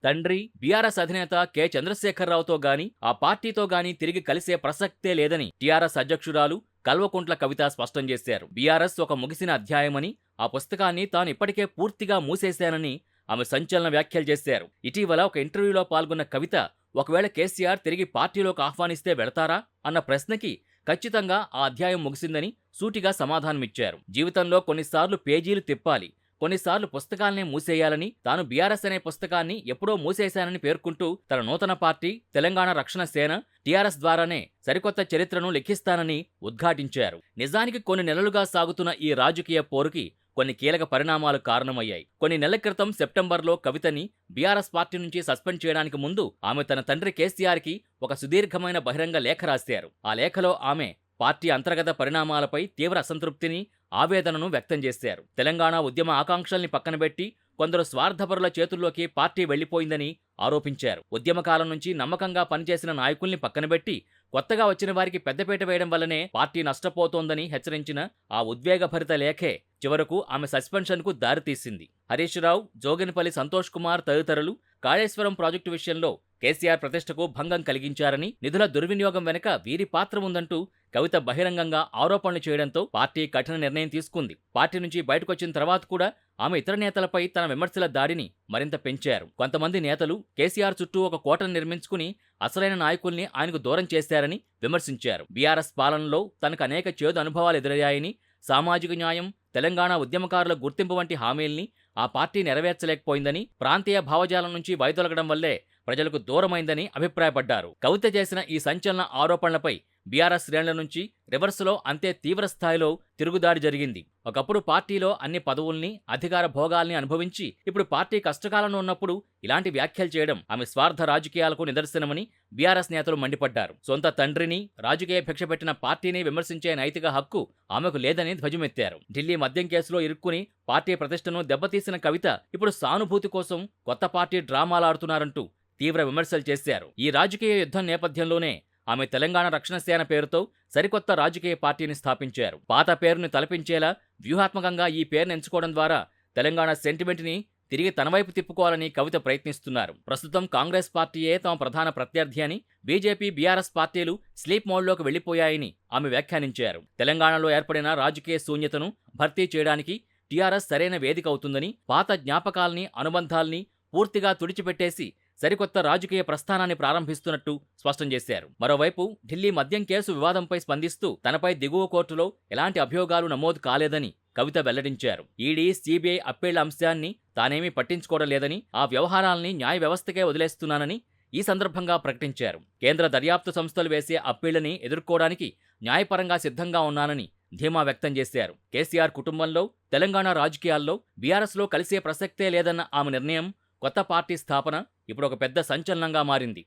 తండ్రి బీఆర్ఎస్ అధినేత కె చంద్రశేఖరరావుతో గాని ఆ పార్టీతో గాని తిరిగి కలిసే ప్రసక్తే లేదని టీఆర్ఎస్ అధ్యక్షురాలు కల్వకుంట్ల కవిత స్పష్టం చేశారు. బీఆర్ఎస్ ఒక ముగిసిన అధ్యాయమని, ఆ పుస్తకాన్ని తాను ఇప్పటికే పూర్తిగా మూసేశానని ఆమె సంచలన వ్యాఖ్యలు చేశారు. ఇటీవల ఒక ఇంటర్వ్యూలో పాల్గొన్న కవిత ఒకవేళ కేసీఆర్ తిరిగి పార్టీలోకి ఆహ్వానిస్తే వెళతారా అన్న ప్రశ్నకి ఖచ్చితంగా ఆ అధ్యాయం ముగిసిందని సూటిగా సమాధానమిచ్చారు. జీవితంలో కొన్నిసార్లు పేజీలు తిప్పాలి, కొన్నిసార్లు పుస్తకాల్నే మూసేయాలని, తాను బీఆర్ఎస్ అనే పుస్తకాన్ని ఎప్పుడో మూసేశానని పేర్కొంటూ తన నూతన పార్టీ తెలంగాణ రక్షణ సేన టీఆర్ఎస్ ద్వారానే సరికొత్త చరిత్రను లిఖిస్తానని ఉద్ఘాటించారు. నిజానికి కొన్ని నెలలుగా సాగుతున్న ఈ రాజకీయ పోరుకి కొన్ని కీలక పరిణామాలు కారణమయ్యాయి. కొన్ని నెలల క్రితం సెప్టెంబర్లో కవితని బీఆర్ఎస్ పార్టీ నుంచి సస్పెండ్ చేయడానికి ముందు ఆమె తన తండ్రి కేసీఆర్కి ఒక సుదీర్ఘమైన బహిరంగ లేఖ రాశారు. ఆ లేఖలో ఆమె పార్టీ అంతర్గత పరిణామాలపై తీవ్ర అసంతృప్తిని, ఆవేదనను వ్యక్తం చేశారు. తెలంగాణ ఉద్యమ ఆకాంక్షల్ని పక్కనబెట్టి కొందరు స్వార్థపరుల చేతుల్లోకి పార్టీ వెళ్లిపోయిందని ఆరోపించారు. ఉద్యమకాలం నుంచి నమ్మకంగా పనిచేసిన నాయకుల్ని పక్కనబెట్టి కొత్తగా వచ్చిన వారికి పెద్దపీట వేయడం వల్లనే పార్టీ నష్టపోతోందని హెచ్చరించిన ఆ ఉద్వేగభరిత లేఖే చివరకు ఆమె సస్పెన్షన్కు దారితీసింది. హరీష్ రావు, జోగినపల్లి సంతోష్ కుమార్ తదితరులు కాళేశ్వరం ప్రాజెక్టు విషయంలో కేసీఆర్ ప్రతిష్టకు భంగం కలిగించారని, నిధుల దుర్వినియోగం వెనుక వీరి పాత్ర ఉందంటూ కవిత బహిరంగంగా ఆరోపణలు చేయడంతో పార్టీ కఠిన నిర్ణయం తీసుకుంది. పార్టీ నుంచి బయటకొచ్చిన తర్వాత కూడా ఆమె ఇతర నేతలపై తన విమర్శల దాడిని మరింత పెంచారు. కొంతమంది నేతలు కేసీఆర్ చుట్టూ ఒక కోటను నిర్మించుకుని అసలైన నాయకుల్ని ఆయనకు దూరం చేశారని విమర్శించారు. బీఆర్ఎస్ పాలనలో తనకు అనేక చేదు అనుభవాలు ఎదురయ్యాయని, సామాజిక న్యాయం, తెలంగాణ ఉద్యమకారుల గుర్తింపు వంటి హామీల్ని ఆ పార్టీ నెరవేర్చలేకపోయిందని, ప్రాంతీయ భావజాలం నుంచి వైదొలగడం వల్లే ప్రజలకు దూరమైందని అభిప్రాయపడ్డారు. కవిత చేసిన ఈ సంచలన ఆరోపణలపై బీఆర్ఎస్ శ్రేణుల నుంచి రివర్స్లో అంతే తీవ్ర స్థాయిలో తిరుగుదాడి జరిగింది. ఒకప్పుడు పార్టీలో అన్ని పదవుల్ని, అధికార భోగాల్ని అనుభవించి ఇప్పుడు పార్టీ కష్టకాలంలో ఉన్నప్పుడు ఇలాంటి వ్యాఖ్యలు చేయడం ఆమె స్వార్థ రాజకీయాలకు నిదర్శనమని బీఆర్ఎస్ నేతలు మండిపడ్డారు. సొంత తండ్రిని, రాజకీయ భిక్ష పెట్టిన పార్టీని విమర్శించే నైతిక హక్కు ఆమెకు లేదని ధ్వజమెత్తారు. ఢిల్లీ మద్యం కేసులో ఇరుక్కుని పార్టీ ప్రతిష్టను దెబ్బతీసిన కవిత ఇప్పుడు సానుభూతి కోసం కొత్త పార్టీ డ్రామాలాడుతున్నారంటూ తీవ్ర విమర్శలు చేశారు. ఈ రాజకీయ యుద్ధం నేపథ్యంలోనే ఆమె తెలంగాణ రక్షణ సేన పేరుతో సరికొత్త రాజకీయ పార్టీని స్థాపించారు. పాత పేరుని తలపించేలా వ్యూహాత్మకంగా ఈ పేరును ఎంచుకోవడం ద్వారా తెలంగాణ సెంటిమెంట్ని తిరిగి తన వైపు తిప్పుకోవాలని కవిత ప్రయత్నిస్తున్నారు. ప్రస్తుతం కాంగ్రెస్ పార్టీయే తమ ప్రధాన ప్రత్యర్థి అని, బీజేపీ, బీఆర్ఎస్ పార్టీలు స్లీప్ మోడ్లోకి వెళ్లిపోయాయని ఆమె వ్యాఖ్యానించారు. తెలంగాణలో ఏర్పడిన రాజకీయ శూన్యతను భర్తీ చేయడానికి టీఆర్ఎస్ సరైన వేదిక అవుతుందని, పాత జ్ఞాపకాల్ని, అనుబంధాల్ని పూర్తిగా తుడిచిపెట్టేసి సరికొత్త రాజకీయ ప్రస్థానాన్ని ప్రారంభిస్తున్నట్టు స్పష్టం చేశారు. మరోవైపు ఢిల్లీ మద్యం కేసు వివాదంపై స్పందిస్తూ తనపై దిగువ కోర్టులో ఎలాంటి అభియోగాలు నమోదు కాలేదని కవిత వెల్లడించారు. ఈడీ, సీబీఐ అప్పీళ్ల అంశాన్ని తానేమీ పట్టించుకోవడం లేదని, ఆ వ్యవహారాల్ని న్యాయ వ్యవస్థకే వదిలేస్తున్నానని ఈ సందర్భంగా ప్రకటించారు. కేంద్ర దర్యాప్తు సంస్థలు వేసే అప్పీళ్లని ఎదుర్కోవడానికి న్యాయపరంగా సిద్ధంగా ఉన్నానని ధీమా వ్యక్తం చేశారు. కేసీఆర్ కుటుంబంలో, తెలంగాణ రాజకీయాల్లో బీఆర్ఎస్లో కలిసే ప్రసక్తే లేదన్న ఆమె నిర్ణయం, కొత్త పార్టీ స్థాపన ఇప్పుడు ఒక పెద్ద సంచలనంగా మారింది.